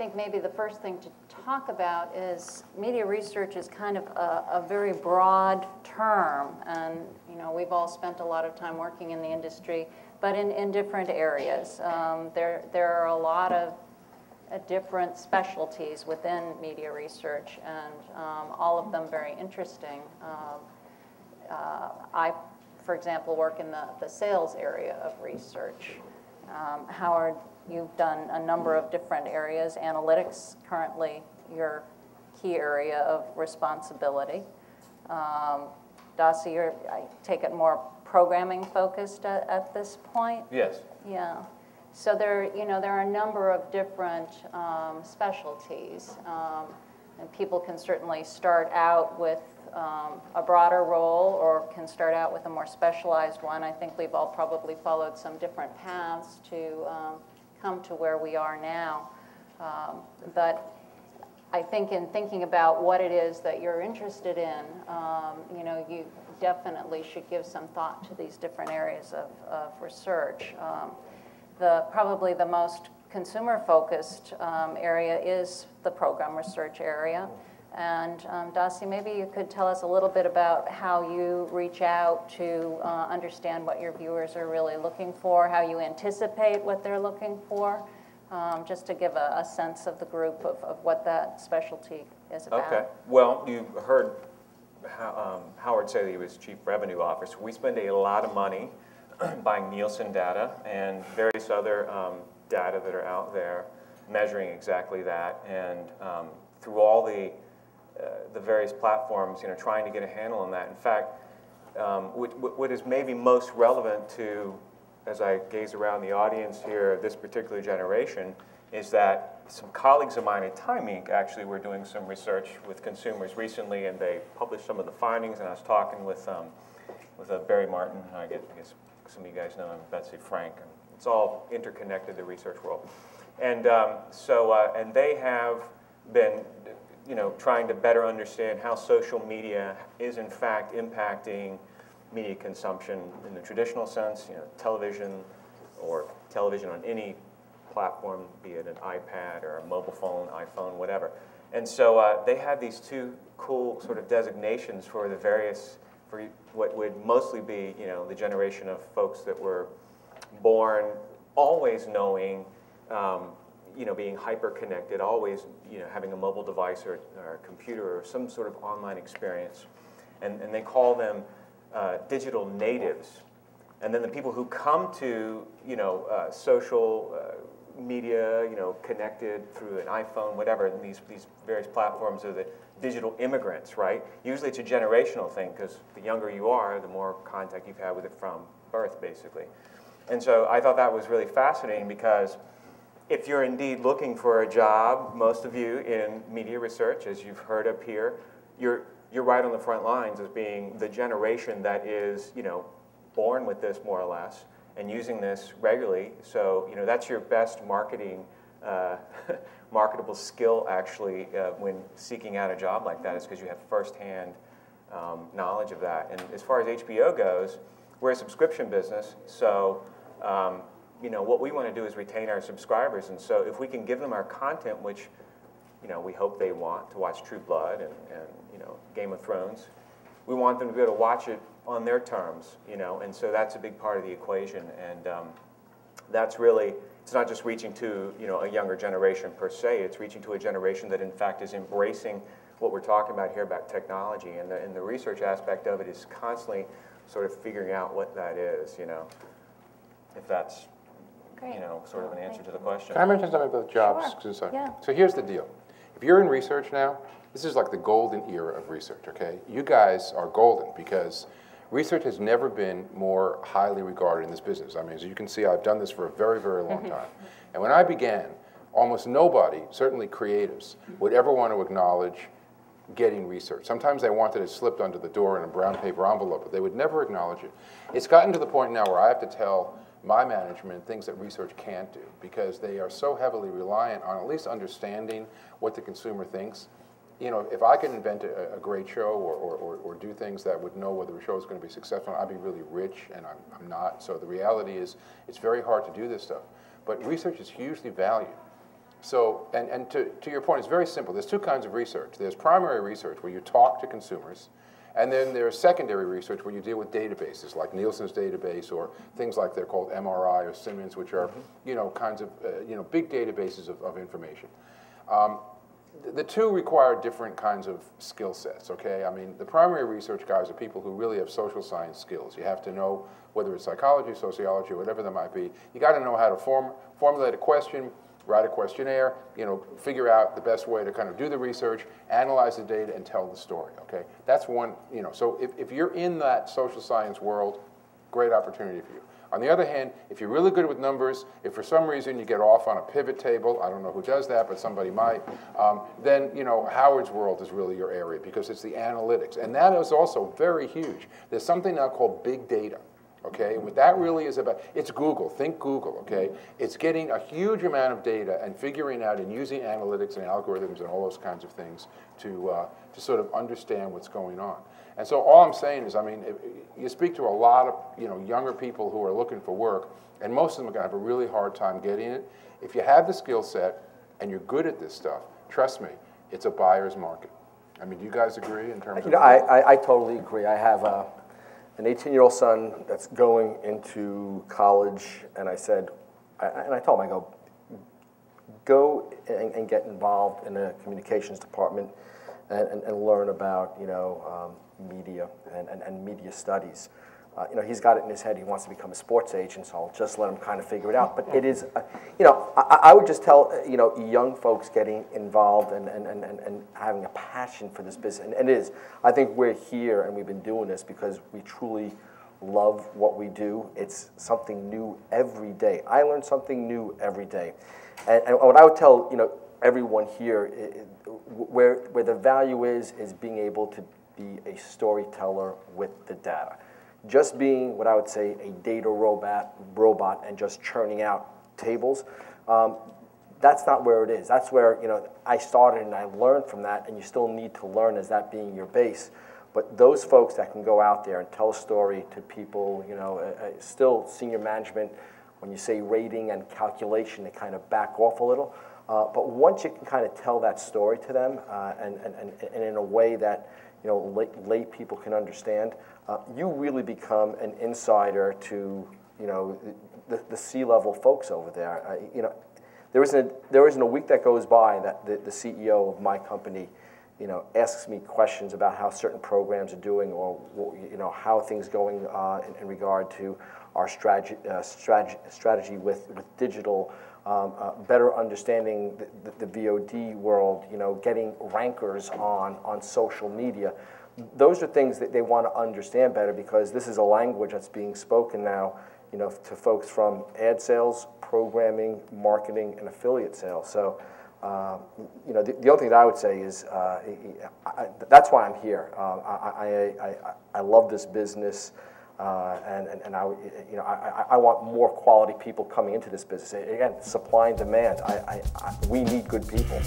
think maybe the first thing to talk about is media research is kind of a very broad term, and we've all spent a lot of time working in the industry, but in different areas. There are a lot of different specialties within media research, and all of them very interesting. I, for example, work in the sales area of research. Howard, you've done a number of different areas. Analytics, currently your key area of responsibility. Dossie, I take it more programming focused at this point? Yes. Yeah. So there are a number of different specialties, and people can certainly start out with a broader role or can start out with a more specialized one. I think we've all probably followed some different paths to come to where we are now. But I think in thinking about what it is that you're interested in, you definitely should give some thought to these different areas of research. Probably the most consumer-focused area is the program research area. And Dossie, maybe you could tell us a little bit about how you reach out to understand what your viewers are really looking for, how you anticipate what they're looking for, just to give a sense of the group of what that specialty is about. Okay. Well, you heard Howard say that he was Chief Revenue Officer. We spend a lot of money buying Nielsen data and various other data that are out there measuring exactly that, and through all the various platforms, trying to get a handle on that. In fact, what is maybe most relevant to, as I gaze around the audience here, this particular generation, is that some colleagues of mine at Time Inc. actually were doing some research with consumers recently, and they published some of the findings, and I was talking with Barry Martin, I guess some of you guys know him, Betsy Frank, and it's all interconnected, the research world. And and they have been trying to better understand how social media is in fact impacting media consumption in the traditional sense, television or television on any platform, be it an iPad or a mobile phone, iPhone, whatever. And so they had these two cool sort of designations for the various, for what would mostly be, the generation of folks that were born always knowing, being hyper-connected, always, having a mobile device or a computer or some sort of online experience. And they call them digital natives. And then the people who come to, social media, connected through an iPhone, whatever, and these various platforms are the digital immigrants, right? Usually it's a generational thing, because the younger you are, the more contact you've had with it from birth, basically. And so I thought that was really fascinating, because if you're indeed looking for a job, most of you in media research, as you've heard up here, you're right on the front lines as being the generation that is, born with this more or less and using this regularly. So, that's your best marketing, marketable skill actually when seeking out a job like that, is because you have firsthand knowledge of that. And as far as HBO goes, we're a subscription business, so what we want to do is retain our subscribers, and so if we can give them our content, which we hope they want to watch True Blood and Game of Thrones, we want them to be able to watch it on their terms, and so that's a big part of the equation, and that's really, it's not just reaching to a younger generation per se, it's reaching to a generation that in fact is embracing what we're talking about here about technology, and the research aspect of it is constantly sort of figuring out what that is, if that's sort of an answer to the question. Can I mention something about jobs? Sure. Yeah. So here's the deal. If you're in research now, this is like the golden era of research, okay? You guys are golden, because research has never been more highly regarded in this business. I mean, as you can see, I've done this for a very, very long time. And when I began, almost nobody, certainly creatives, would ever want to acknowledge getting research. Sometimes they wanted it slipped under the door in a brown paper envelope, but they would never acknowledge it. It's gotten to the point now where I have to tell my management things that research can't do, because they are so heavily reliant on at least understanding what the consumer thinks. If I could invent a great show or do things that would know whether a show is going to be successful, I'd be really rich, and I'm not. So the reality is it's very hard to do this stuff. But research is hugely valued. So, and to your point, it's very simple. There's two kinds of research. There's primary research where you talk to consumers, and then there's secondary research where you deal with databases like Nielsen's database or things like they're called MRI or Siemens, which are, kinds of, big databases of information. The two require different kinds of skill sets, okay? I mean, the primary research guys are people who really have social science skills. You have to know whether it's psychology, sociology, or whatever that might be. You got to know how to formulate a question, write a questionnaire, figure out the best way to kind of do the research, analyze the data, and tell the story, okay? That's one, so if you're in that social science world, great opportunity for you. On the other hand, if you're really good with numbers, if for some reason you get off on a pivot table, I don't know who does that, but somebody might, then, Howard's world is really your area because it's the analytics. And that is also very huge. There's something now called big data. Okay, and what that really is about, it's Google, think Google, okay? It's getting a huge amount of data and figuring out and using analytics and algorithms and all those kinds of things to sort of understand what's going on. And so all I'm saying is, I mean, you speak to a lot of, younger people who are looking for work, and most of them are gonna have a really hard time getting it. If you have the skill set and you're good at this stuff, trust me, it's a buyer's market. I mean, do you guys agree in terms of? I totally agree. I have an 18-year-old son that's going into college, and I said, and I told him, I go and get involved in the communications department and learn about, media and media studies. He's got it in his head. He wants to become a sports agent, so I'll just let him kind of figure it out. But it is, I would just tell, young folks getting involved and having a passion for this business. And it is. I think we're here and we've been doing this because we truly love what we do. It's something new every day. I learn something new every day. And what I would tell, everyone here, where the value is being able to be a storyteller with the data. Just being what I would say a data robot and just churning out tables, that's not where it is. That's where I started and I learned from that, and you still need to learn as that being your base. But those folks that can go out there and tell a story to people, still senior management, when you say rating and calculation, they kind of back off a little. But once you can kind of tell that story to them and in a way that lay people can understand, you really become an insider to the C-level folks over there. There isn't a week that goes by that the CEO of my company asks me questions about how certain programs are doing or how things going in regard to our strategy with digital, better understanding the VOD world, getting rankers on social media. Those are things that they want to understand better because this is a language that's being spoken now, to folks from ad sales, programming, marketing, and affiliate sales. So, the only thing that I would say is that's why I'm here. I love this business. And I want more quality people coming into this business. Again, supply and demand. We need good people.